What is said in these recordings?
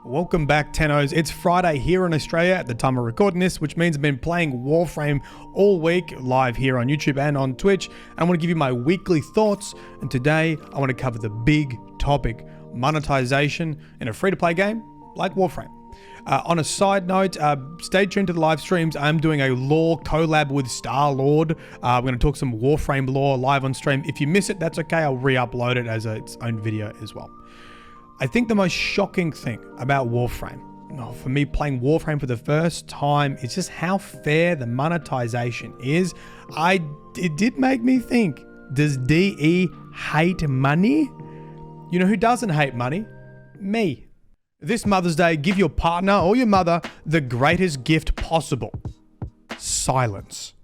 Welcome back, Tennos. It's Friday here in Australia at the time of recording this, which means I've been playing Warframe all week, live here on YouTube and on Twitch. And I want to give you my weekly thoughts. And today I want to cover the big topic, monetization in a free-to-play game like Warframe. On a side note, stay tuned to the live streams. I'm doing a lore collab with Star-Lord. We're going to talk some Warframe lore live on stream. If you miss it, that's okay. I'll re-upload it as its own video as well. I think the most shocking thing about Warframe, for me playing Warframe for the first time, is just how fair the monetization is. It did make me think, does DE hate money? You know who doesn't hate money? Me. This Mother's Day, give your partner or your mother the greatest gift possible. Silence.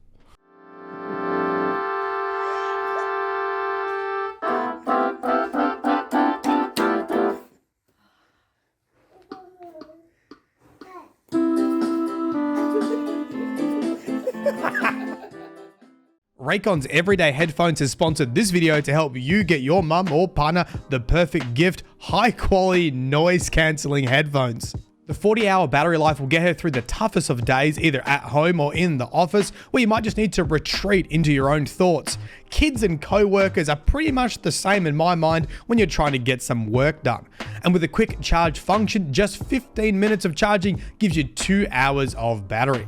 Raycon's Everyday Headphones has sponsored this video to help you get your mum or partner the perfect gift, high quality noise cancelling headphones. The 40-hour battery life will get her through the toughest of days, either at home or in the office, where you might just need to retreat into your own thoughts. Kids and co-workers are pretty much the same in my mind when you're trying to get some work done. And with a quick charge function, just 15 minutes of charging gives you 2 hours of battery.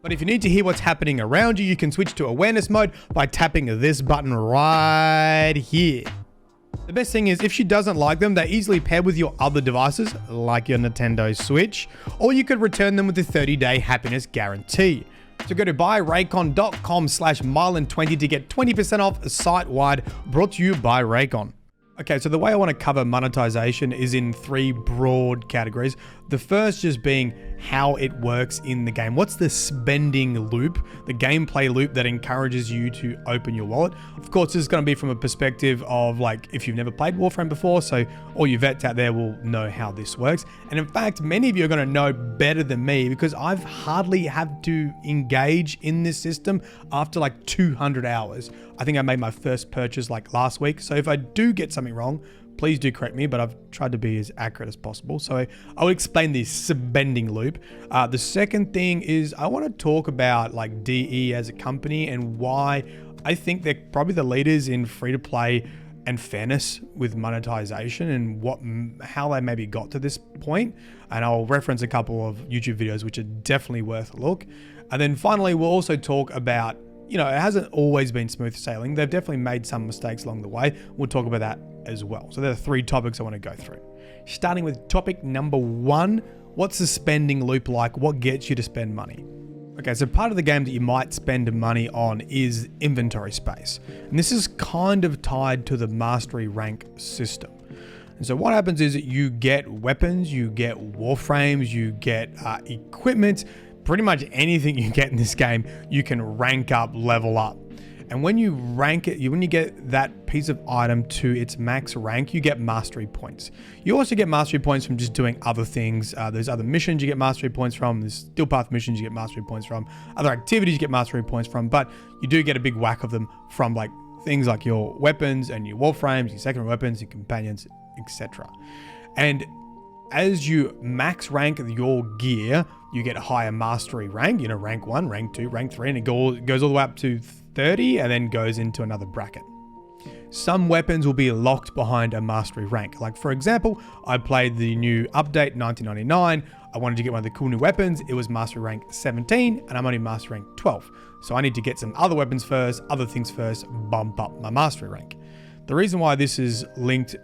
But if you need to hear what's happening around you, you can switch to awareness mode by tapping this button right here. The best thing is, if she doesn't like them, they're easily paired with your other devices, like your Nintendo Switch, or you could return them with a 30-day happiness guarantee. So go to buyraycon.com/Myelin20 to get 20% off site-wide, brought to you by Raycon. Okay, so the way I want to cover monetization is in 3 broad categories. The first just being how it works in the game. What's the spending loop, the gameplay loop that encourages you to open your wallet? Of course, this is going to be from a perspective of like, if you've never played Warframe before, so all you vets out there will know how this works. And in fact, many of you are going to know better than me because I've hardly had to engage in this system after like 200 hours. I think I made my first purchase like last week. So if I do get something wrong, please do correct me, but I've tried to be as accurate as possible. So I will explain this spending loop. The second thing is I want to talk about like DE as a company and why I think they're probably the leaders in free-to-play and fairness with monetization and how they maybe got to this point. And I'll reference a couple of YouTube videos which are definitely worth a look. And then finally, we'll also talk about, it hasn't always been smooth sailing. They've definitely made some mistakes along the way. We'll talk about that as well. So there are 3 topics I want to go through. Starting with topic number 1, what's the spending loop like? What gets you to spend money? Okay, so part of the game that you might spend money on is inventory space. And this is kind of tied to the mastery rank system. And so what happens is that you get weapons, you get warframes, you get equipment. Pretty much anything you get in this game, you can rank up, level up. And when you rank it, when you get that piece of item to its max rank, you get mastery points. You also get mastery points from just doing other things. There's other missions you get mastery points from. There's steel path missions you get mastery points from. Other activities you get mastery points from. But you do get a big whack of them from like things like your weapons and your warframes, your secondary weapons, your companions, etc. And as you max rank your gear, you get a higher mastery rank, rank 1, rank 2, rank 3, and it goes all the way up to 30 and then goes into another bracket. Some weapons will be locked behind a mastery rank. Like for example, I played the new update 1999. I wanted to get one of the cool new weapons. It was mastery rank 17 and I'm only mastery rank 12. So I need to get some other weapons first, other things first, bump up my mastery rank. The reason why this is linked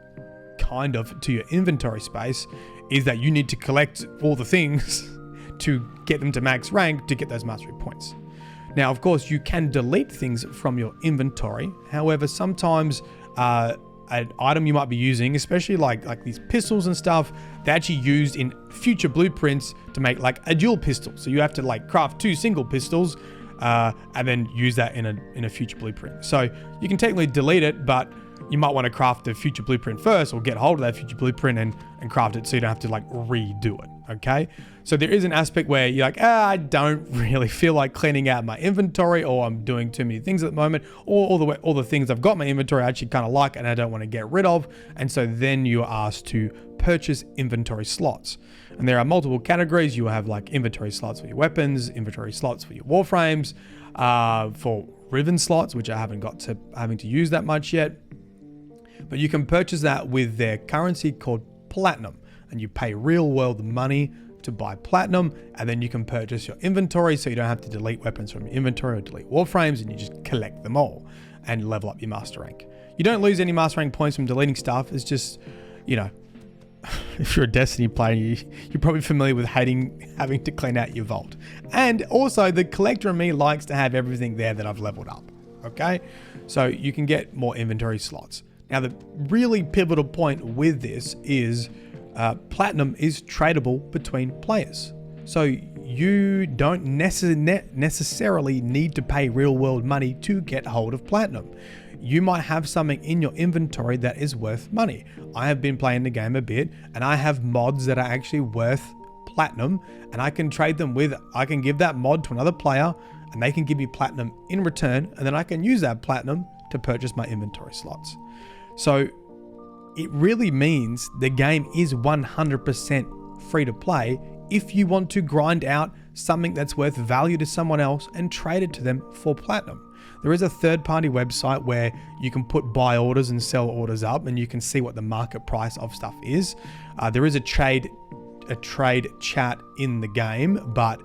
kind of to your inventory space is that you need to collect all the things to get them to max rank to get those mastery points. Now, of course, you can delete things from your inventory. However, sometimes an item you might be using, especially like these pistols and stuff, they're actually used in future blueprints to make like a dual pistol. So you have to like craft 2 single pistols and then use that in a future blueprint. So you can technically delete it, but you might want to craft the future blueprint first or get hold of that future blueprint and craft it so you don't have to like redo it, okay? So there is an aspect where you're like, I don't really feel like cleaning out my inventory, or I'm doing too many things at the moment, or all the things I've got in my inventory I actually kind of like and I don't want to get rid of. And so then you're asked to purchase inventory slots. And there are multiple categories. You have like inventory slots for your weapons, inventory slots for your Warframes, for Riven slots, which I haven't got to having to use that much yet. But you can purchase that with their currency called Platinum, and you pay real world money to buy Platinum, and then you can purchase your inventory, so you don't have to delete weapons from your inventory or delete Warframes, and you just collect them all and level up your master rank. You don't lose any master rank points from deleting stuff. It's just, you know, if you're a Destiny player, you're probably familiar with having to clean out your vault. And also, the collector in me likes to have everything there that I've leveled up. Okay, so you can get more inventory slots. Now, the really pivotal point with this is Platinum is tradable between players. So you don't necessarily need to pay real world money to get hold of Platinum. You might have something in your inventory that is worth money. I have been playing the game a bit, and I have mods that are actually worth Platinum, and I can trade them I can give that mod to another player, and they can give me Platinum in return, and then I can use that Platinum to purchase my inventory slots. So it really means the game is 100% free to play if you want to grind out something that's worth value to someone else and trade it to them for Platinum. There is a third-party website where you can put buy orders and sell orders up, and you can see what the market price of stuff is. There is a trade chat in the game, but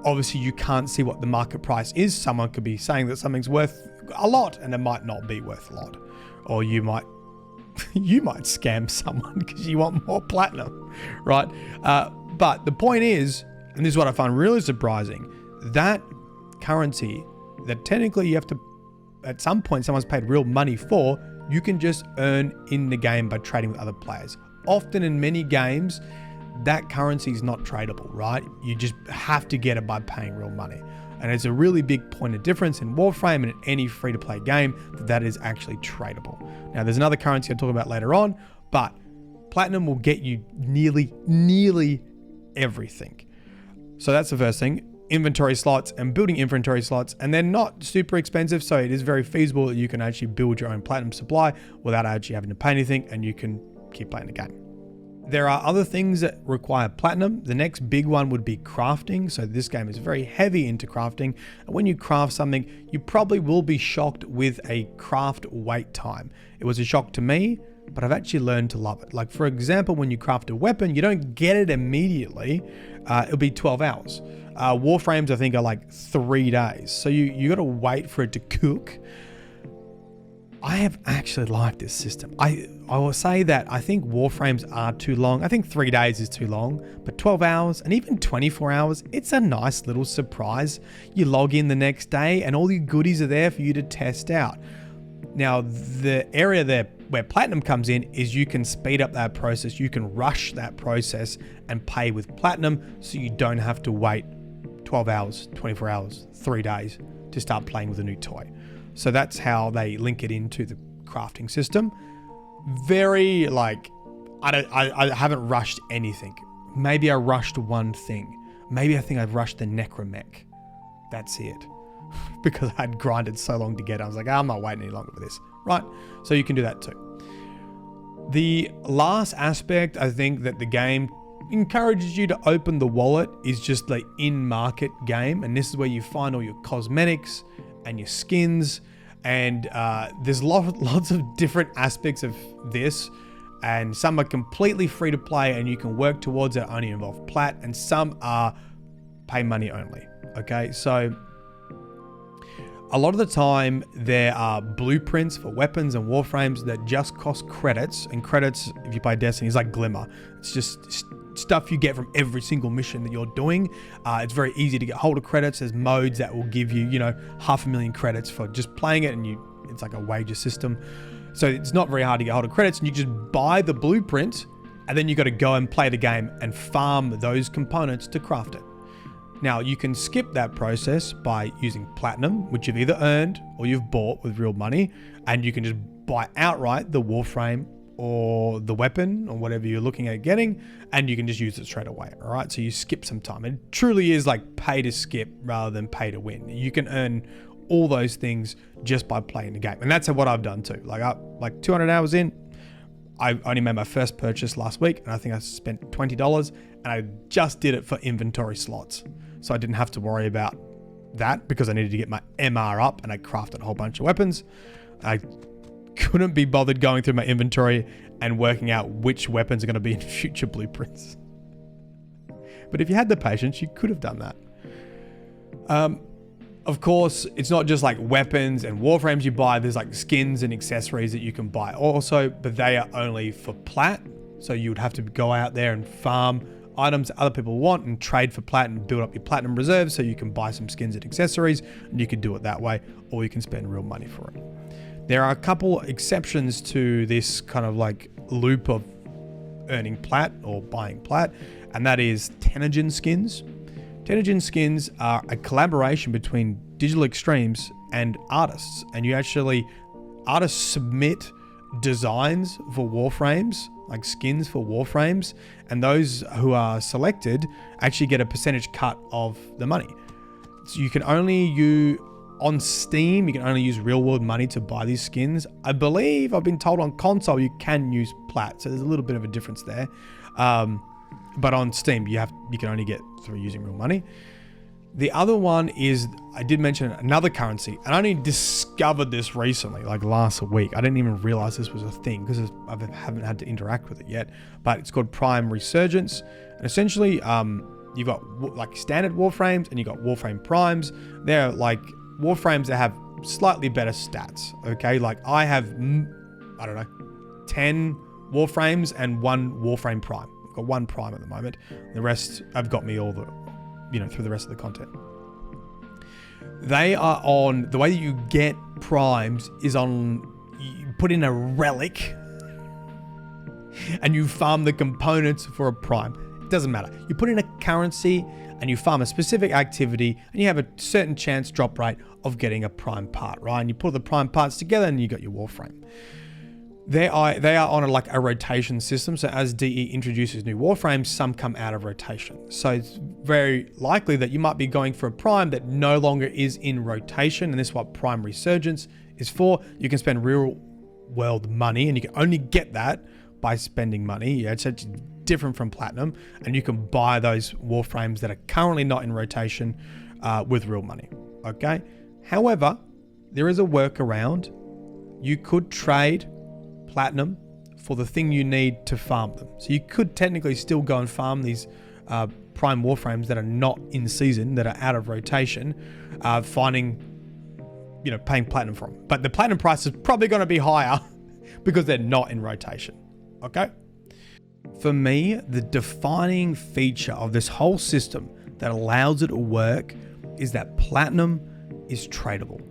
obviously you can't see what the market price is. Someone could be saying that something's worth a lot, and it might not be worth a lot. Or you might scam someone because you want more Platinum, right? But the point is, and this is what I find really surprising, that currency that technically you have to, at some point, someone's paid real money for, you can just earn in the game by trading with other players. Often in many games, that currency is not tradable, right? You just have to get it by paying real money. And it's a really big point of difference in Warframe and in any free-to-play game that is actually tradable. Now, there's another currency I'll talk about later on, but Platinum will get you nearly everything. So that's the first thing. Inventory slots and building inventory slots, and they're not super expensive, so it is very feasible that you can actually build your own Platinum supply without actually having to pay anything, and you can keep playing the game. There are other things that require Platinum. The next big one would be crafting. So this game is very heavy into crafting. And when you craft something, you probably will be shocked with a craft wait time. It was a shock to me, but I've actually learned to love it. Like, for example, when you craft a weapon, you don't get it immediately. It'll be 12 hours. Warframes, I think, are like 3 days. So you got to wait for it to cook. I have actually liked this system. I will say that I think Warframes are too long. I think 3 days is too long, but 12 hours and even 24 hours, it's a nice little surprise. You log in the next day and all your goodies are there for you to test out. Now, the area there where Platinum comes in is you can speed up that process. You can rush that process and pay with Platinum, so you don't have to wait 12 hours, 24 hours, 3 days to start playing with a new toy. So that's how they link it into the crafting system. Very like, I haven't rushed anything. Maybe I rushed one thing. Maybe I think I've rushed the Necromech. That's it. Because I'd grinded so long to get it. I was like, I'm not waiting any longer for this. Right? So you can do that too. The last aspect I think that the game encourages you to open the wallet is just the in-market game. And this is where you find all your cosmetics and your skins, and there's lots of different aspects of this, and some are completely free to play and you can work towards it, only involve plat, and some are pay money only. Okay, so a lot of the time there are blueprints for weapons and warframes that just cost credits, and credits, if you play Destiny, is like glimmer. It's just stuff you get from every single mission that you're doing. It's very easy to get hold of credits. There's modes that will give you, 500,000 credits for just playing it, and it's like a wager system. So it's not very hard to get hold of credits, and you just buy the blueprint, and then you got to go and play the game and farm those components to craft it. Now, you can skip that process by using Platinum, which you've either earned or you've bought with real money, and you can just buy outright the Warframe or the weapon or whatever you're looking at getting, and you can just use it straight away. All right, so you skip some time. It truly is like pay to skip rather than pay to win. You can earn all those things just by playing the game, and that's what I've done too. Like 200 hours in, I only made my first purchase last week, and I think I spent $20, and I just did it for inventory slots. So I didn't have to worry about that because I needed to get my MR up, and I crafted a whole bunch of weapons. I couldn't be bothered going through my inventory and working out which weapons are going to be in future blueprints. But if you had the patience, you could have done that. Of course, it's not just like weapons and warframes you buy. There's like skins and accessories that you can buy also, but they are only for plat. So you would have to go out there and farm items that other people want and trade for plat and build up your platinum reserves so you can buy some skins and accessories, and you can do it that way, or you can spend real money for it. There are a couple exceptions to this kind of like loop of earning plat or buying plat, and that is Tenogen skins. Tenogen skins are a collaboration between Digital Extremes and artists, and artists submit designs for warframes, like skins for warframes, and those who are selected actually get a percentage cut of the money. So you can only use on Steam, you can only use real world money to buy these skins. I believe I've been told on console you can use plat, so there's a little bit of a difference there. But on Steam, you can only get through using real money. The other one is, I did mention another currency, and I only discovered this recently, like last week. I didn't even realize this was a thing because I haven't had to interact with it yet. But it's called Prime Resurgence, and essentially, you've got like standard warframes and you've got warframe primes. They're like warframes that have slightly better stats. Okay, like I have, 10 warframes and 1 warframe prime. I've got 1 prime at the moment. The rest have got me all the, through the rest of the content. They are on, the way that you get primes is on, you put in a relic and you farm the components for a prime. It doesn't matter. You put in a currency and you farm a specific activity and you have a certain chance drop rate of getting a prime part, right? And you put the prime parts together and you got your warframe. They are on a rotation system. So as DE introduces new warframes, some come out of rotation. So it's very likely that you might be going for a prime that no longer is in rotation. And this is what Prime Resurgence is for. You can spend real world money, and you can only get that by spending money. Yeah, it's actually different from Platinum. And you can buy those warframes that are currently not in rotation with real money. Okay. However, there is a workaround. You could trade Platinum for the thing you need to farm them. So you could technically still go and farm these prime warframes that are not in season, that are out of rotation, paying Platinum for them. But the Platinum price is probably going to be higher because they're not in rotation. Okay? For me, the defining feature of this whole system that allows it to work is that Platinum is tradable.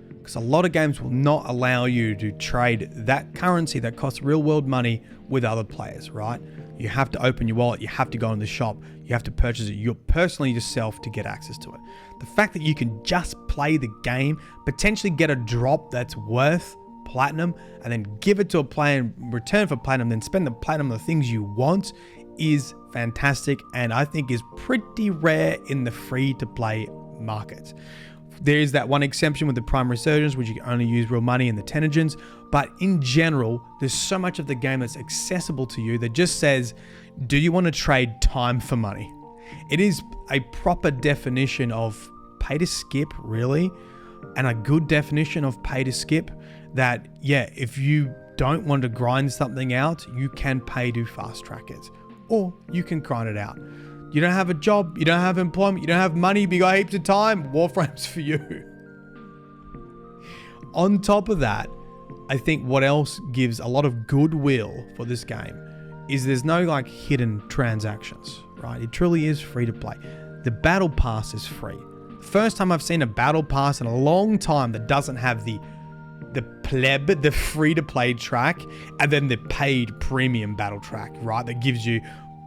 Because a lot of games will not allow you to trade that currency that costs real world money with other players, right? You have to open your wallet, you have to go in the shop, you have to purchase it personally yourself to get access to it. The fact that you can just play the game, potentially get a drop that's worth Platinum, and then give it to a player in return for Platinum, then spend the Platinum on the things you want is fantastic, and I think is pretty rare in the free-to-play market. There is that one exception with the Prime Resurgence, which you can only use real money in the Tenogens. But in general, there's so much of the game that's accessible to you that just says, do you want to trade time for money? It is a proper definition of pay to skip, really, and a good definition of pay to skip that, yeah, if you don't want to grind something out, you can pay to fast track it, or you can grind it out. You don't have a job, you don't have employment, you don't have money, but you got heaps of time, Warframe's for you. On top of that, I think what else gives a lot of goodwill for this game is there's no hidden transactions, right? It truly is free to play. The battle pass is free. First time I've seen a battle pass in a long time that doesn't have the pleb, the free to play track, and then the paid premium battle track, right? That gives you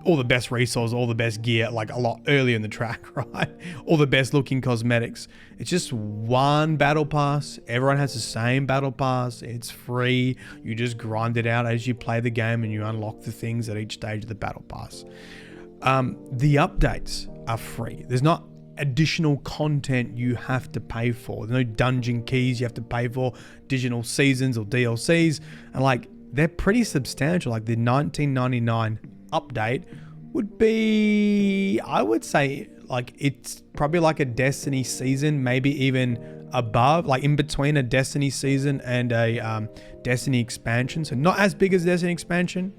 all the best resources, all the best gear, a lot earlier in the track, right? All the best looking cosmetics. It's just one battle pass. Everyone has the same battle pass. It's free. You just grind it out as you play the game and you unlock the things at each stage of the battle pass. The updates are free. There's not additional content you have to pay for. There's no dungeon keys you have to pay for, digital seasons or DLCs. And they're pretty substantial. Like the 1999 update would be, I would say, like it's probably like a Destiny season, maybe even above, like in between a Destiny season and a Destiny expansion. So not as big as Destiny expansion,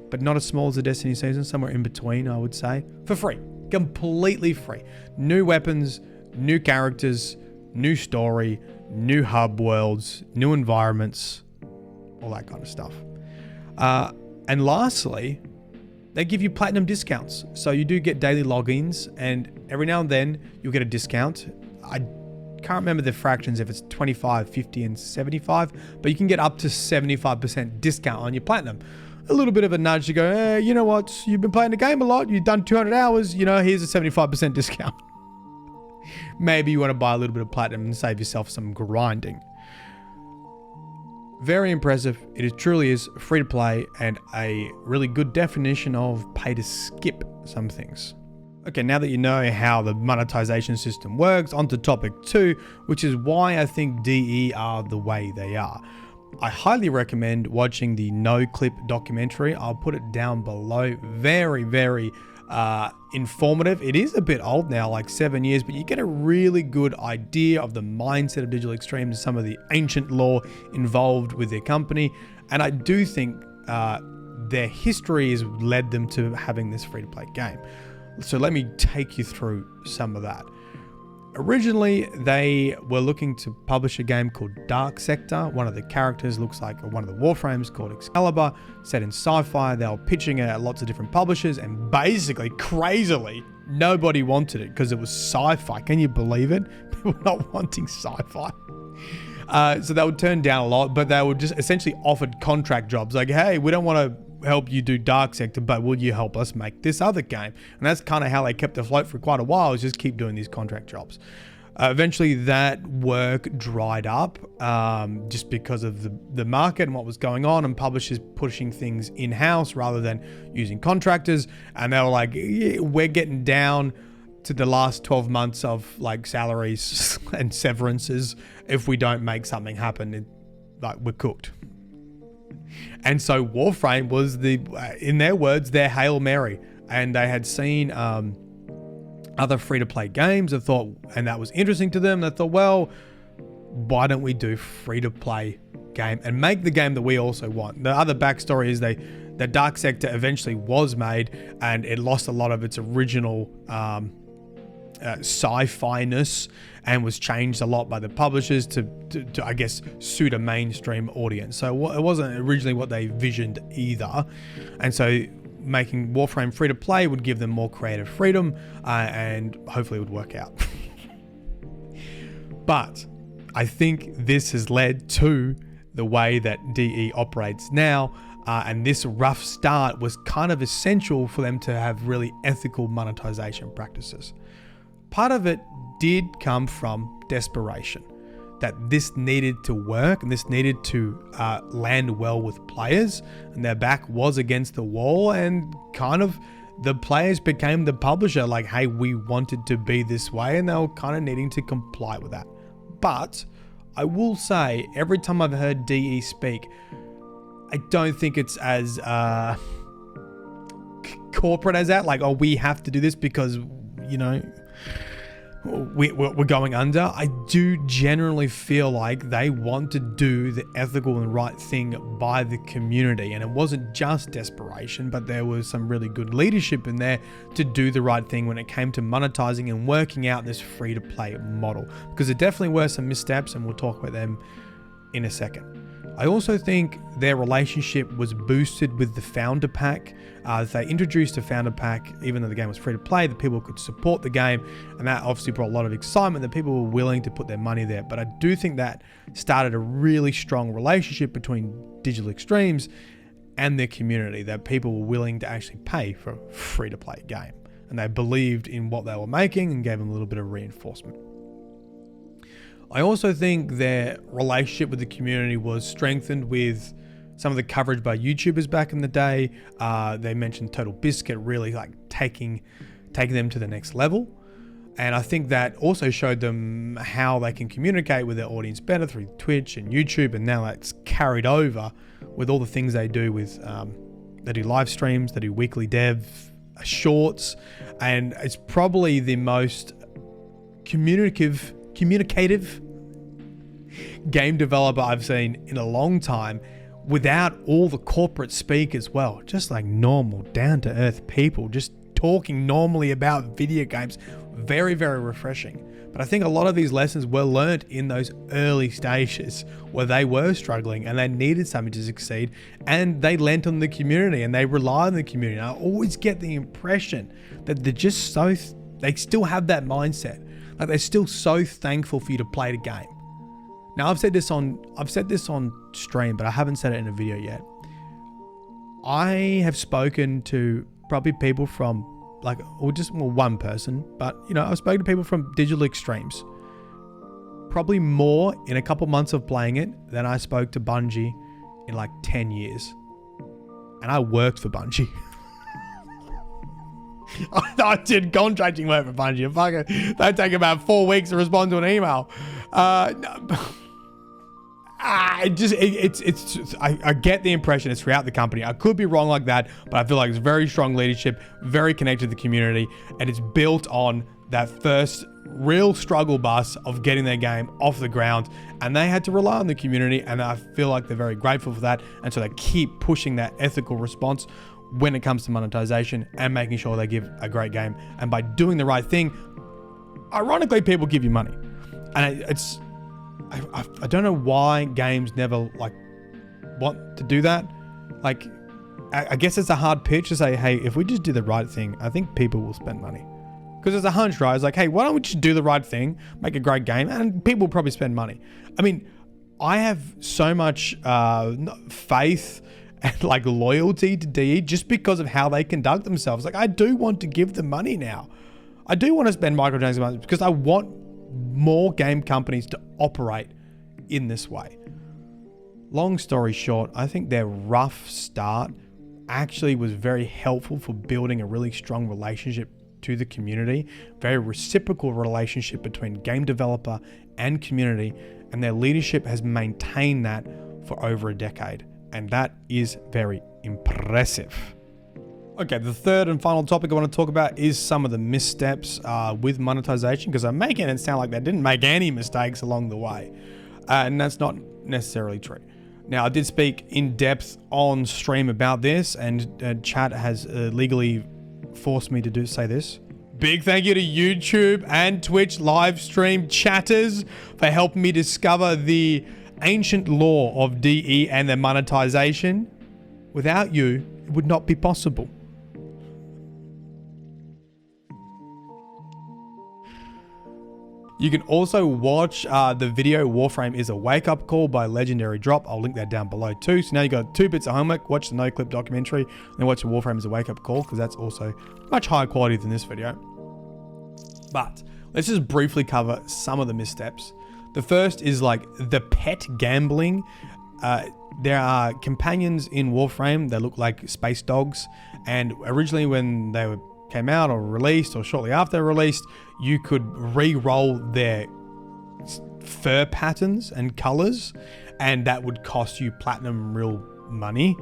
but not as small as a Destiny season, somewhere in between, I would say. For free, completely free. New weapons, new characters, new story, new hub worlds, new environments, all that kind of stuff. And lastly, they give you platinum discounts. So you do get daily logins, and every now and then you'll get a discount. I can't remember the fractions, if it's 25, 50, and 75, but you can get up to 75% discount on your platinum. A little bit of a nudge to go, hey, you know what? You've been playing the game a lot. You've done 200 hours. You know, here's a 75% discount. Maybe you want to buy a little bit of platinum and save yourself some grinding. Very impressive. It truly is free to play and a really good definition of pay to skip some things. Okay, now that you know how the monetization system works, on to topic 2, which is why I think DE are the way they are. I highly recommend watching the No Clip documentary. I'll put it down below. Very, very informative. It is a bit old now, like 7 years, but you get a really good idea of the mindset of Digital Extremes and some of the ancient lore involved with their company. And I do think their history has led them to having this free-to-play game. So let me take you through some of that. Originally, they were looking to publish a game called Dark Sector. One of the characters looks like one of the Warframes called Excalibur, set in sci-fi. They were pitching it at lots of different publishers, and basically, crazily, nobody wanted it because it was sci-fi. Can you believe it? People not wanting sci-fi. So they would turn down a lot, but they were just essentially offered contract jobs. Like, hey, we don't want to help you do Dark Sector, but will you help us make this other game? And that's kind of how they kept afloat for quite a while, is just keep doing these contract jobs. Eventually that work dried up just because of the market and what was going on, and publishers pushing things in-house rather than using contractors. And they were like, yeah, we're getting down to the last 12 months of like salaries and severances. If we don't make something happen, like we're cooked. And so Warframe was in their words, their Hail Mary. And they had seen other free-to-play games and thought, and that was interesting to them. They thought, well, why don't we do free-to-play game and make the game that we also want? The other backstory is the Dark Sector eventually was made, and it lost a lot of its original sci-fi-ness and was changed a lot by the publishers to I guess suit a mainstream audience. So it wasn't originally what they visioned either, and so making Warframe free to play would give them more creative freedom, and hopefully it would work out. But I think this has led to the way that DE operates now, and this rough start was kind of essential for them to have really ethical monetization practices. Part of it did come from desperation, that this needed to work and this needed to land well with players, and their back was against the wall, and kind of the players became the publisher, like, hey, we wanted to be this way, and they were kind of needing to comply with that. But I will say, every time I've heard DE speak, I don't think it's as corporate as that, like, oh, we have to do this because, you know, we're going under. I do generally feel like they want to do the ethical and right thing by the community, and it wasn't just desperation, but there was some really good leadership in there to do the right thing when it came to monetizing and working out this free-to-play model, because there definitely were some missteps, and we'll talk about them in a second. I also think their relationship was boosted with the Founder Pack. They introduced a Founder Pack, even though the game was free to play, that people could support the game, and that obviously brought a lot of excitement, that people were willing to put their money there. But I do think that started a really strong relationship between Digital Extremes and their community, that people were willing to actually pay for a free to play game, and they believed in what they were making and gave them a little bit of reinforcement. I also think their relationship with the community was strengthened with some of the coverage by YouTubers back in the day. They mentioned Total Biscuit really like taking them to the next level. And I think that also showed them how they can communicate with their audience better through Twitch and YouTube. And now that's carried over with all the things they do with, they do live streams, they do weekly dev, shorts. And it's probably the most communicative game developer I've seen in a long time, without all the corporate speak as well. Just like normal, down-to-earth people, just talking normally about video games. Very, very refreshing. But I think a lot of these lessons were learned in those early stages where they were struggling and they needed something to succeed, and they lent on the community and they rely on the community. And I always get the impression that they're just so, they still have that mindset. Like they're still so thankful for you to play the game. Now I've said this on stream, but I haven't said it in a video yet. I have spoken to probably people from one person, but I've spoken to people from Digital Extremes. Probably more in a couple months of playing it than I spoke to Bungie in like 10 years. And I worked for Bungie. I did contracting work for Bungie. They take about 4 weeks to respond to an email. I get the impression it's throughout the company. I could be wrong like that, but I feel like it's very strong leadership, very connected to the community, and it's built on that first real struggle bus of getting their game off the ground, and they had to rely on the community, and I feel like they're very grateful for that, and so they keep pushing that ethical response when it comes to monetization and making sure they give a great game. And by doing the right thing, ironically, people give you money. And I don't know why games never want to do that. I guess it's a hard pitch to say, hey, if we just do the right thing, I think people will spend money. Because there's a hunch, right? It's like, hey, why don't we just do the right thing, make a great game, and people will probably spend money. I mean, I have so much faith and loyalty to DE just because of how they conduct themselves. I do want to give them money now. I do want to spend microtransactions because I want more game companies to operate in this way. Long story short, I think their rough start actually was very helpful for building a really strong relationship to the community, very reciprocal relationship between game developer and community, and their leadership has maintained that for over a decade, and that is very impressive. Okay, the third and final topic I want to talk about is some of the missteps with monetization, because I'm making it sound like they didn't make any mistakes along the way, and that's not necessarily true. Now, I did speak in depth on stream about this, and chat has legally forced me to say this. Big thank you to YouTube and Twitch live stream chatters for helping me discover the ancient law of DE and their monetization. Without you, it would not be possible. You can also watch the video Warframe is a Wake-Up Call by Legendary Drop. I'll link that down below too. So now you got 2 bits of homework. Watch the No Clip documentary, and then watch the Warframe is a Wake-Up Call, because that's also much higher quality than this video. But let's just briefly cover some of the missteps. The first is the pet gambling. There are companions in Warframe that look like space dogs, and originally when they came out or released, or shortly after they were released, you could re-roll their fur patterns and colors, and that would cost you platinum real money.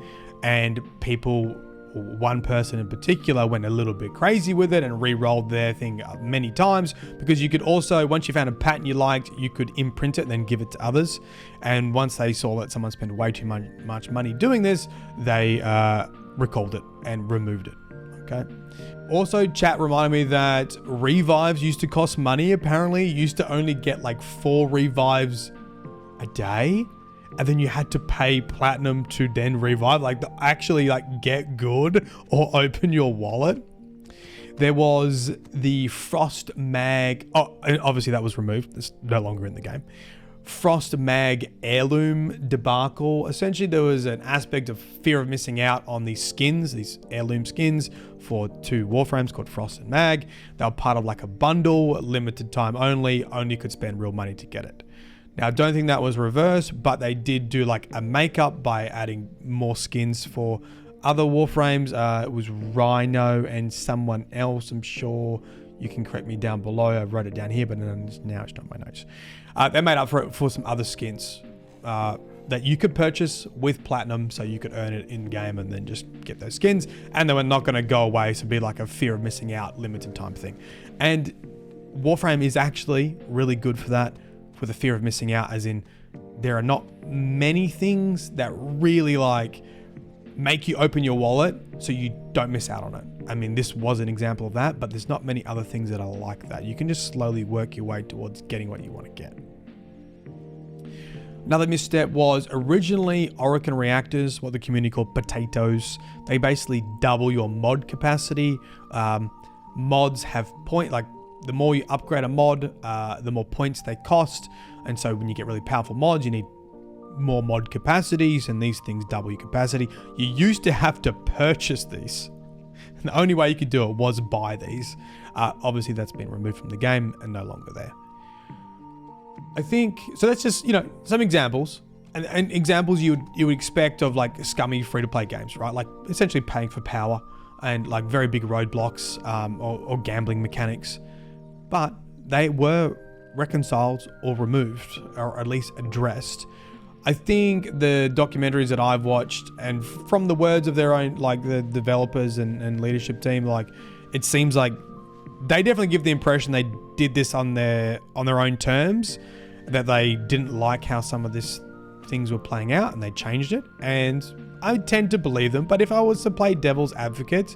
And people, one person in particular, went a little bit crazy with it and re-rolled their thing many times, because you could also, once you found a pattern you liked, you could imprint it and then give it to others. And once they saw that someone spent way too much money doing this, they recalled it and removed it. Okay. Also, chat reminded me that revives used to cost money. Apparently, you used to only get 4 revives a day, and then you had to pay platinum to then revive, actually get good or open your wallet. There was the Frost Mag. Oh, and obviously that was removed. It's no longer in the game. Frost Mag heirloom debacle. Essentially, there was an aspect of fear of missing out on these skins, these heirloom skins for 2 Warframes called Frost and Mag. They were part of a bundle, limited time only could spend real money to get it. Now, I don't think that was reversed, but they did do a makeup by adding more skins for other Warframes. It was Rhino and someone else, I'm sure. You can correct me down below. I wrote it down here, but now it's not my notes. They made up for some other skins that you could purchase with platinum, so you could earn it in game and then just get those skins, and they were not going to go away, so it'd be like a fear of missing out, limited time thing. And Warframe is actually really good for that, for the fear of missing out, as in there are not many things that really like make you open your wallet so you don't miss out on it. I mean, this was an example of that, but there's not many other things that are like that. You can just slowly work your way towards getting what you want to get. Another misstep was originally Orokin reactors, what the community called potatoes. They basically double your mod capacity. Mods have like the more you upgrade a mod, the more points they cost. And so when you get really powerful mods, you need more mod capacities, and these things double your capacity. You used to have to purchase these. And the only way you could do it was buy these. Obviously that's been removed from the game and no longer there. I think, so that's just, some examples, and examples you would expect of like scummy free-to-play games, right? Like essentially paying for power and like very big roadblocks or gambling mechanics. But they were reconciled or removed, or at least addressed. I think the documentaries that I've watched, and from the words of their own, like the developers and leadership team, like it seems like they definitely give the impression they did this on their own terms, that they didn't like how some of these things were playing out and they changed it. And I tend to believe them, but if I was to play devil's advocate,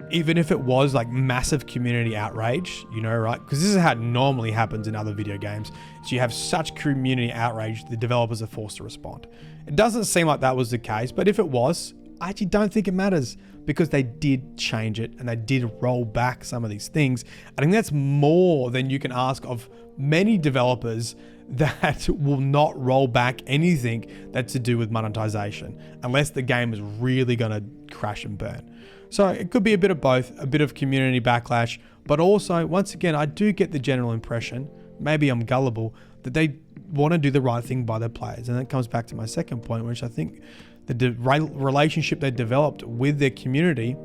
even if it was like massive community outrage, right? Because this is how it normally happens in other video games. So you have such community outrage, the developers are forced to respond. It doesn't seem like that was the case, but if it was, I actually don't think it matters, because they did change it and they did roll back some of these things. I think that's more than you can ask of many developers that will not roll back anything that's to do with monetization, unless the game is really going to crash and burn. So it could be a bit of both, a bit of community backlash, but also, once again, I do get the general impression, maybe I'm gullible, that they want to do the right thing by their players. And that comes back to my second point, which I think the relationship they developed with their community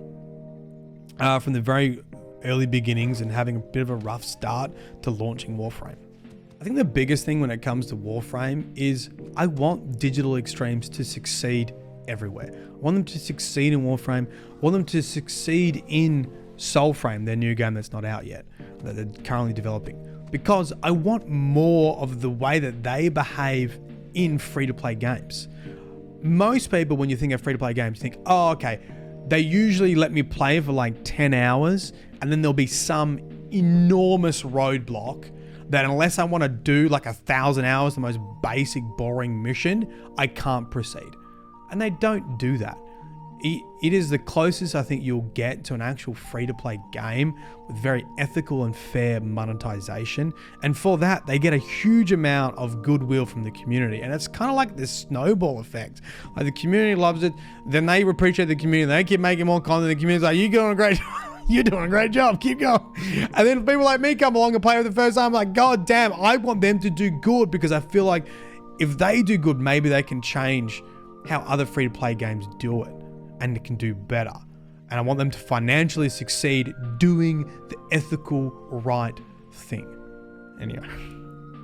from the very early beginnings, and having a bit of a rough start to launching Warframe. I think the biggest thing when it comes to Warframe is I want Digital Extremes to succeed everywhere. I want them to succeed in Warframe. I want them to succeed in Soulframe, their new game that's not out yet, that they're currently developing, because I want more of the way that they behave in free-to-play games. Most people, when you think of free-to-play games, think, oh, okay, they usually let me play for like 10 hours, and then there'll be some enormous roadblock that unless I want to do like 1,000 hours, the most basic, boring mission, I can't proceed. And they don't do that. It is the closest I think you'll get to an actual free-to-play game with very ethical and fair monetization. And for that, they get a huge amount of goodwill from the community. And it's kind of like this snowball effect. Like the community loves it, then they appreciate the community, they keep making more content, the community's like, you're doing a great job. You're doing a great job, keep going. And then people like me come along and play for the first time, like, God damn, I want them to do good, because I feel like if they do good, maybe they can change how other free-to-play games do it, and it can do better. And I want them to financially succeed doing the ethical right thing. Anyway,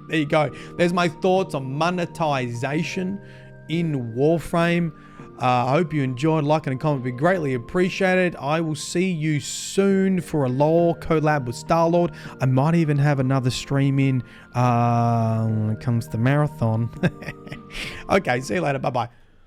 there you go. There's my thoughts on monetization in Warframe. I hope you enjoyed. Like and comment would be greatly appreciated. I will see you soon for a lore collab with Star-Lord. I might even have another stream in when it comes to Marathon. Okay, see you later. Bye-bye.